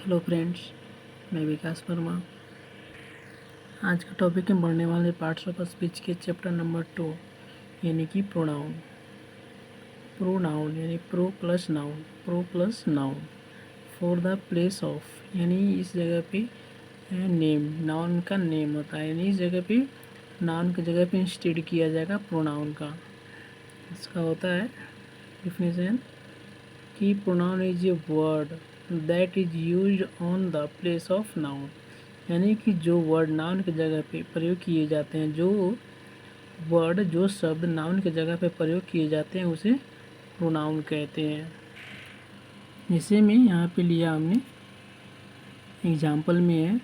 Hello friends, मैं विकास वर्मा। आज का टॉपिक में पढ़ने वाले पार्ट्स ऑफ स्पीच के चैप्टर नंबर 2 यानी कि प्रोनाउन। प्रोनाउन यानी pro plus noun for the place of यानी इस जगह पे नेम, नाउन का नेम होता है, यानी इस जगह पे नाउन की जगह पे इंस्टेड किया जाएगा प्रोनाउन का। इसका होता है डिफिनेशन कि pronoun is a word that is used on the place of noun, यानी कि जो वर्ड नाउन की जगह पे प्रयोग किए जाते हैं, जो शब्द नाउन की जगह पे प्रयोग किए जाते हैं उसे प्रोनाउन कहते हैं। जैसे में यहाँ पे लिया हमने एग्जाम्पल में है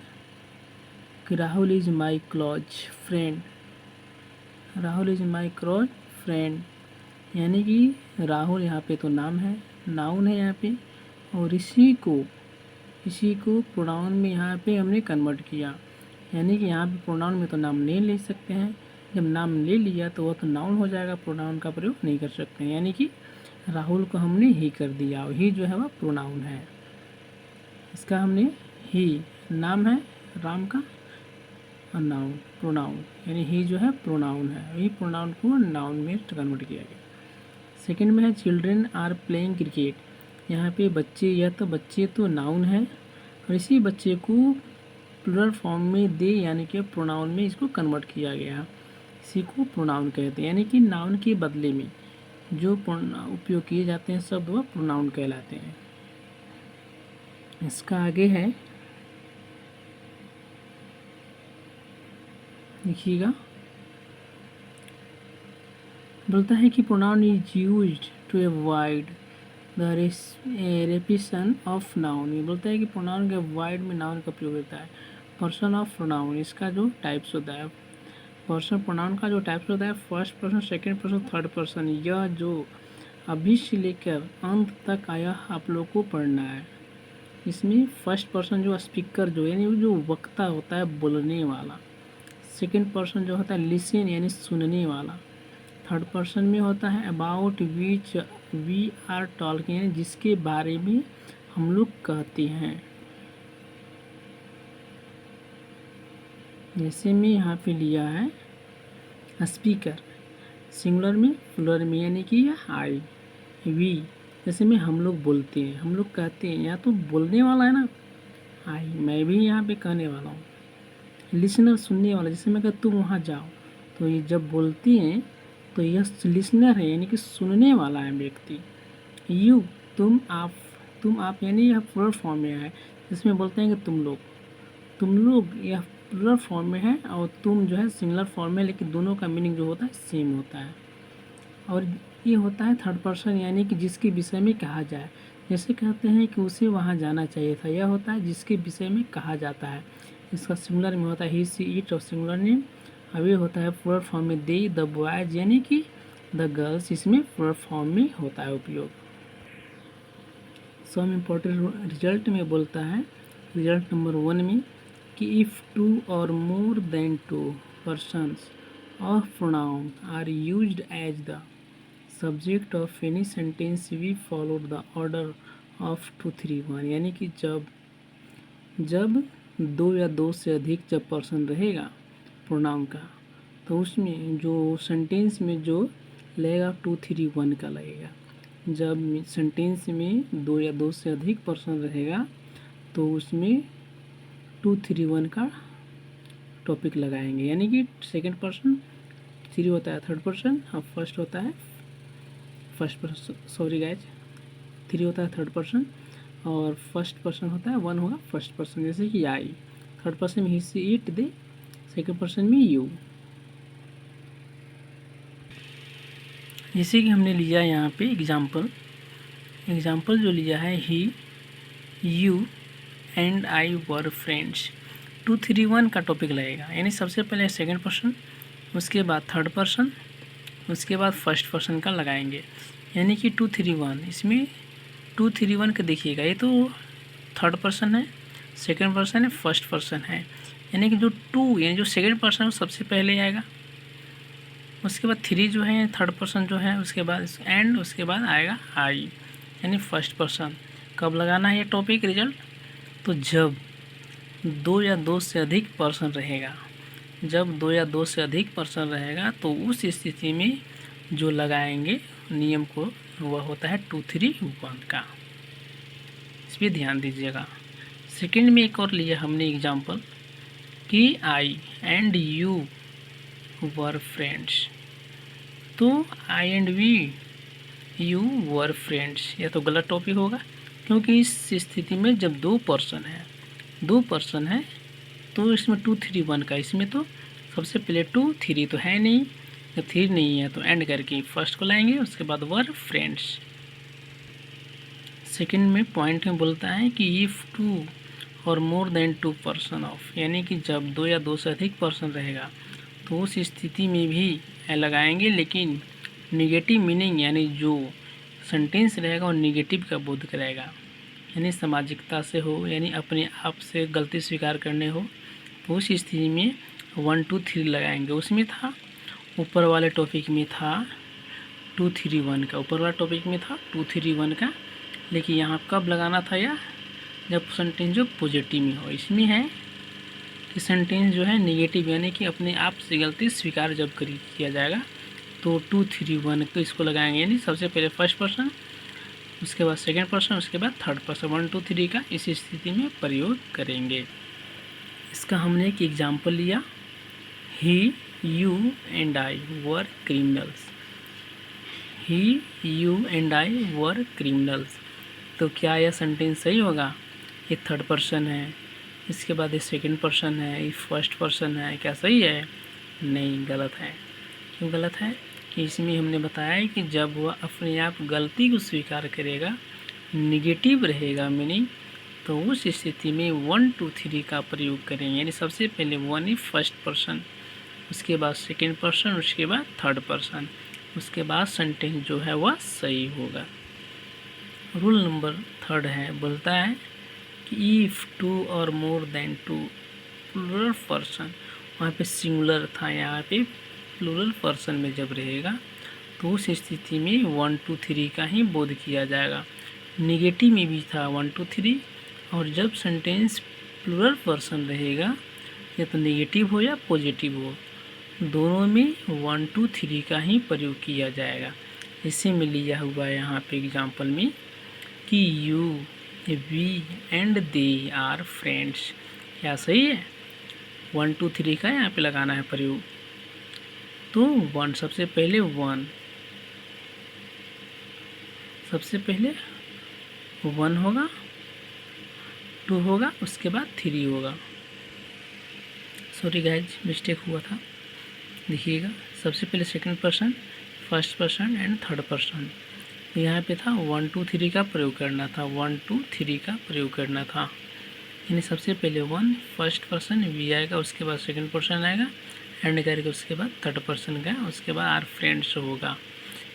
कि Rahul is my close friend. Rahul is my close friend यानी कि राहुल यहाँ पे तो नाम है, नाउन है यहाँ पे, और इसी को प्रोनाउन में यहाँ पे हमने कन्वर्ट किया, यानी कि यहाँ पे प्रोनाउन में तो नाम नहीं ले सकते हैं, जब नाम ले लिया तो वह तो नाउन हो जाएगा, प्रोनाउन का प्रयोग नहीं कर सकते हैं, यानी कि राहुल को हमने ही कर दिया, और ही जो है वह प्रोनाउन है। इसका हमने ही नाम है राम का, और नाउन प्रोनाउन, यानी ही जो है प्रोनाउन है, वही प्रोनाउन को नाउन में कन्वर्ट किया गया। सेकंड में है चिल्ड्रेन आर प्लेइंग क्रिकेट। यहाँ पे बच्चे, यह तो बच्चे तो नाउन है, और इसी बच्चे को प्लूरल फॉर्म में दे यानी कि प्रोनाउन में इसको कन्वर्ट किया गया, इसी को प्रोनाउन कहते हैं। यानी कि नाउन के बदले में जो उपयोग किए जाते हैं शब्द वह प्रोनाउन कहलाते हैं। इसका आगे है, देखिएगा, बोलता है कि pronoun is used to avoid the repetition of noun. ये बोलता है कि प्रोनाउन के अवॉइड में नाउन का प्रयोग होता है। पर्सन ऑफ प्रोनाउन, इसका जो टाइप्स होता है, पर्सन प्रोनाउन का जो टाइप्स होता है, first person, second person, third person, यह जो अभी से लेकर अंत तक आया आप लोग को पढ़ना है। इसमें फर्स्ट पर्सन जो स्पीकर जो यानी जो वक्ता होता है, बोलने वाला। सेकंड पर्सन जो होता है लिसन यानी सुनने वाला। थर्ड पर्सन में होता है about which we are talking यानी जिसके बारे में हम लोग कहते हैं। जैसे में यहाँ पे लिया है स्पीकर, सिंगुलर में प्लूरल में, यानी कि आई वी, जैसे में हम लोग बोलते हैं, हम लोग कहते हैं, या तो बोलने वाला है ना आई, मैं भी यहाँ पे कहने वाला हूँ। लिसनर सुनने वाला, जैसे मैं कहता तुम वहाँ जाओ, तो ये जब बोलती हैं तो यह लिसनर है यानी कि सुनने वाला है व्यक्ति। यू, तुम आप यानी यह प्लूरल फॉर्म में है, जिसमें बोलते हैं कि तुम लोग यह प्लूरल फॉर्म में है, और तुम जो है सिंगुलर फॉर्म में, लेकिन दोनों का मीनिंग जो होता है सेम होता है। और ये होता है थर्ड पर्सन यानी कि जिसके विषय में कहा जाए, जैसे कहते हैं कि उसे वहाँ जाना चाहिए था, यह होता है जिसके विषय में कहा जाता है। इसका सिंगुलर में होता है ही, सी, इट, और सिंगुलर नेम। अब ये होता है प्लूरल फॉर्म में दे, द बॉयज यानी कि द गर्ल्स, इसमें प्लूरल फॉर्म में होता है उपयोग। सम इम्पोर्टेंट रिजल्ट में बोलता है, रिजल्ट नंबर 1 में कि इफ़ 2 और more than 2 persons of pronoun are used as the subject of any sentence we followed the order of 2, 3, 1, यानी कि जब 2 या 2 से अधिक जब पर्सन रहेगा प्रोनाउन का, तो उसमें जो सेंटेंस में जो लगेगा 2, 3, 1 का लगेगा। जब सेंटेंस में 2 या 2 से अधिक पर्सन रहेगा तो उसमें 2, 3, 1 का टॉपिक लगाएंगे, यानी कि सेकंड पर्सन, 3 होता है थर्ड पर्सन, और फर्स्ट होता है फर्स्ट पर्सन, सॉरी गाइज, 3 होता है थर्ड पर्सन, और फर्स्ट पर्सन होता है 1 होगा फर्स्ट पर्सन, जैसे कि आई, थर्ड पर्सन में ही, सी, इट, दे, सेकंड पर्सन में यू। जैसे कि हमने लिया यहाँ पे एग्जाम्पल जो लिया है, he, you and I were friends, 2, 3, 1 का टॉपिक लगेगा, यानी सबसे पहले सेकंड पर्सन, उसके बाद थर्ड पर्सन, उसके बाद फर्स्ट पर्सन का लगाएंगे, यानी कि 2, 3, 1। इसमें 2, 3, 1 का देखिएगा, ये तो थर्ड पर्सन है, सेकंड पर्सन है, फर्स्ट पर्सन है, यानी कि जो 2 यानी जो सेकंड पर्सन है वो सबसे पहले आएगा, उसके बाद 3 जो है थर्ड पर्सन जो है, उसके बाद एंड, उसके बाद आएगा आई, यानी फर्स्ट पर्सन। कब लगाना है ये टॉपिक रिजल्ट, तो जब 2 या 2 से अधिक पर्सन रहेगा, जब 2 या 2 से अधिक पर्सन रहेगा तो उस स्थिति में जो लगाएंगे नियम को वह होता है 2 3 1 का। इस पर ध्यान दीजिएगा। सेकंड में एक और लिया हमने एग्जाम्पल कि आई एंड यू वर फ्रेंड्स। तो आई एंड यू वर फ्रेंड्स, यह तो गलत टॉपिक होगा, क्योंकि इस स्थिति में जब 2 पर्सन है तो इसमें 2 3 1 का, इसमें तो सबसे पहले 2 3 तो है नहीं, जब 3 नहीं है तो एंड करके फर्स्ट को लाएंगे, उसके बाद वर फ्रेंड्स। सेकंड में पॉइंट में बोलता है कि इफ़ 2 और मोर देन 2 पर्सन ऑफ, यानी कि जब 2 या 2 से अधिक पर्सन रहेगा तो उस स्थिति में भी लगाएंगे, लेकिन निगेटिव मीनिंग यानी जो सेंटेंस रहेगा वो निगेटिव का बोध करेगा, यानी सामाजिकता से हो, यानी अपने आप से गलती स्वीकार करने हो, तो उस स्थिति में 1 2 3 लगाएंगे। उसमें था ऊपर वाले टॉपिक में था 2 3 1 का, ऊपर वाला टॉपिक में था 2 3 1 का, लेकिन यहाँ कब लगाना था या जब सेंटेंस जो पॉजिटिव में हो। इसमें है कि सेंटेंस जो है नेगेटिव, यानी कि अपने आप से गलती स्वीकार जब किया जाएगा तो 2 3 1 तो इसको लगाएंगे, यानी सबसे पहले फर्स्ट पर्सन, उसके बाद सेकंड पर्सन, उसके बाद थर्ड पर्सन, 1 2 3 का इस स्थिति में प्रयोग करेंगे। इसका हमने एक एग्जाम्पल लिया, he you and I were criminals. He you and I were criminals, तो क्या यह सेंटेंस सही होगा? ये थर्ड पर्सन है, इसके बाद ये सेकंड पर्सन है, ये फर्स्ट पर्सन है, क्या सही है? नहीं, गलत है। क्यों गलत है? कि इसमें हमने बताया कि जब वह अपने आप गलती को स्वीकार करेगा, निगेटिव रहेगा मीनिंग, तो उस स्थिति में 1 2 3 का प्रयोग करेंगे, यानी सबसे पहले 1 ही फर्स्ट पर्सन, उसके बाद सेकंड पर्सन, उसके बाद थर्ड पर्सन, उसके बाद सेंटेंस जो है वह सही होगा। रूल नंबर 3 है, बोलता है कि इफ़ 2 और मोर देन 2 प्लूरल पर्सन, वहाँ पे सिंगुलर था, यहाँ पे प्लूरल पर्सन में जब रहेगा तो उस स्थिति में 1 2 3 का ही बोध किया जाएगा। निगेटिव में भी था 1 2 3, और जब सेंटेंस प्लूरल पर्सन रहेगा, या तो नेगेटिव हो या पॉजिटिव हो, दोनों में 1 2 3 का ही प्रयोग किया जाएगा। इसी में लिया हुआ है यहाँ पे एग्जाम्पल में कि you we and they are friends, क्या सही है? 1 2 3 का यहाँ पे लगाना है प्रयोग। तो 1 सबसे पहले 1 होगा, 2 होगा, उसके बाद 3 होगा। सॉरी गाइज, मिस्टेक हुआ था, देखिएगा। सबसे पहले second person, first person and third person, यहाँ पे था 1 2 3 का प्रयोग करना था, 1 2 3 का प्रयोग करना था, यानी सबसे पहले 1 फर्स्ट पर्सन वी आएगा, उसके बाद सेकंड पर्सन आएगा, एंड करके उसके बाद थर्ड पर्सन का, उसके बाद आर फ्रेंड्स होगा।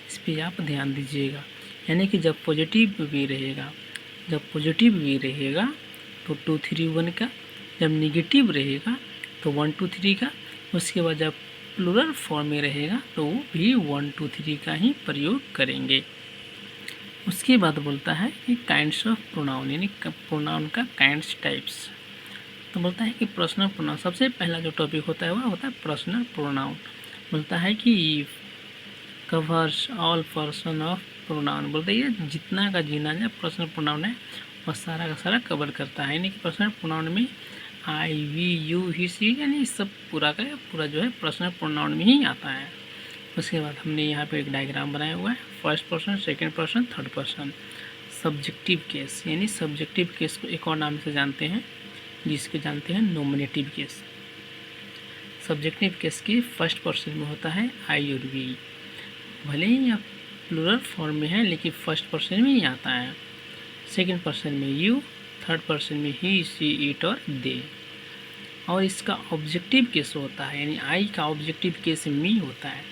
इस पर आप ध्यान दीजिएगा, यानी कि जब पॉजिटिव वे रहेगा, तो 2 3 1 का, जब निगेटिव रहेगा तो 1 2 3 का, उसके बाद जब प्लूरल फॉर्म में रहेगा तो वो भी 1 2 3 का ही प्रयोग करेंगे। उसके बाद बोलता है कि काइंड्स ऑफ प्रोनाउन, यानी प्रोनाउन का काइंड्स टाइप्स। तो बोलता है कि पर्सनल प्रोनाउन, सबसे पहला जो टॉपिक होता है वह होता है पर्सनल प्रोनाउन। बोलता है कि covers all person of pronoun, बोलते हैं जितना का जितना जो पर्सनल प्रोनाउन है वह सारा का सारा कवर करता है, यानी कि पर्सनल प्रोनाउन में आई वी यू ही सी, यानी सब पूरा का पूरा जो है पर्सनल प्रोनाउन में ही आता है। उसके बाद हमने यहाँ पे एक डायग्राम बनाया हुआ है, first person, second person, third person. Subjective case, यानी सब्जेक्टिव केस को एक और नाम से जानते हैं, जिसके जानते हैं नॉमिनेटिव केस। सब्जेक्टिव केस की फर्स्ट पर्सन में होता है आई और वी, भले ही यह प्लूरल फॉर्म में है लेकिन फर्स्ट पर्सन में ही आता है। सेकंड पर्सन में यू, थर्ड पर्सन में ही सी इट और दे। और इसका ऑब्जेक्टिव केस होता है, यानी आई का ऑब्जेक्टिव केस मी होता है,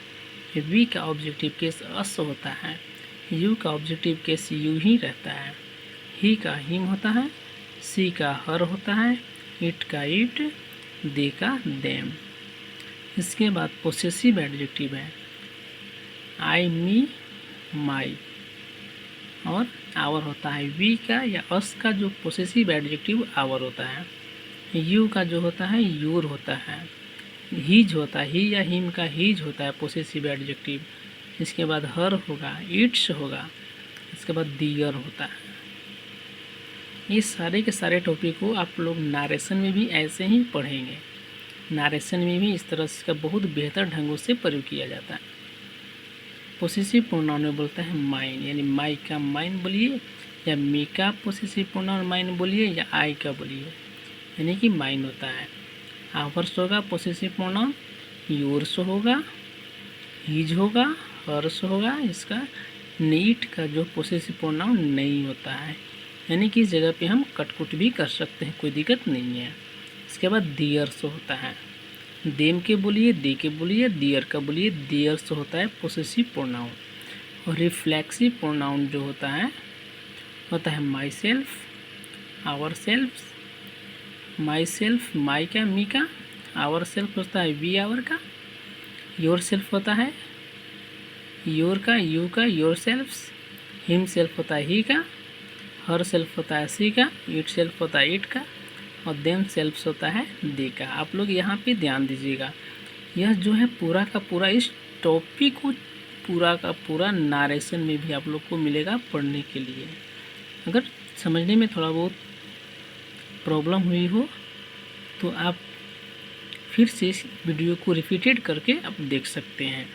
वी का ऑब्जेक्टिव केस अस होता है, यू का ऑब्जेक्टिव केस यू ही रहता है, ही का हिम होता है, सी का हर होता है, इट का इट, दे का देम। इसके बाद पोसेसिव एडजेक्टिव है आई मी माई और आवर होता है वी का या अस का जो पोसेसिव एडजेक्टिव आवर होता है। यू का जो होता है यूर होता है। हीज होता है, ही या हिम का हीज होता है पोसेसिव एडजेक्टिव। इसके बाद हर होगा, इट्स होगा, इसके बाद दियर होता है। ये सारे के सारे टॉपिक को आप लोग नारेशन में भी ऐसे ही पढ़ेंगे। नारेशन में भी इस तरह से बहुत बेहतर ढंगों से प्रयोग किया जाता है। पोसेसिव प्रोनाउन में बोलता है माइन, यानी माई का माइन बोलिए, या मी का पोसेसिव प्रोनाउन माइन बोलिए, या आई का बोलिए, यानी कि माइन होता है। आवर्स होगा पोसेसिव प्रोनाउन, योर्स होगा, हीज होगा, हर्स होगा। इसका नीट का जो पोसेसिव प्रोनाउन नहीं होता है, यानी कि इस जगह पे हम कटकुट भी कर सकते हैं, कोई दिक्कत नहीं है। इसके बाद दियर्स होता है, देम के बोलिए, दे के बोलिए, दियर का बोलिए, दियर्स होता है पोसेसिव प्रोनाउन। और रिफ्लेक्सिव प्रोनाउन जो होता है myself, ourself, myself my का मी का, आवर सेल्फ होता है वी आवर का, योर सेल्फ होता है योर का यू का, योर सेल्फ्स, हिम सेल्फ होता है ही का, हर सेल्फ होता है सी का, इट सेल्फ होता है इट का, और देम सेल्फ्स होता है दे का। आप लोग यहाँ पे ध्यान दीजिएगा, यह जो है पूरा का पूरा इस टॉपिक को पूरा का पूरा नारेशन में भी आप लोग को मिलेगा पढ़ने के लिए। अगर समझने में थोड़ा बहुत प्रॉब्लम हुई हो तो आप फिर से इस वीडियो को रिपीटेड करके आप देख सकते हैं।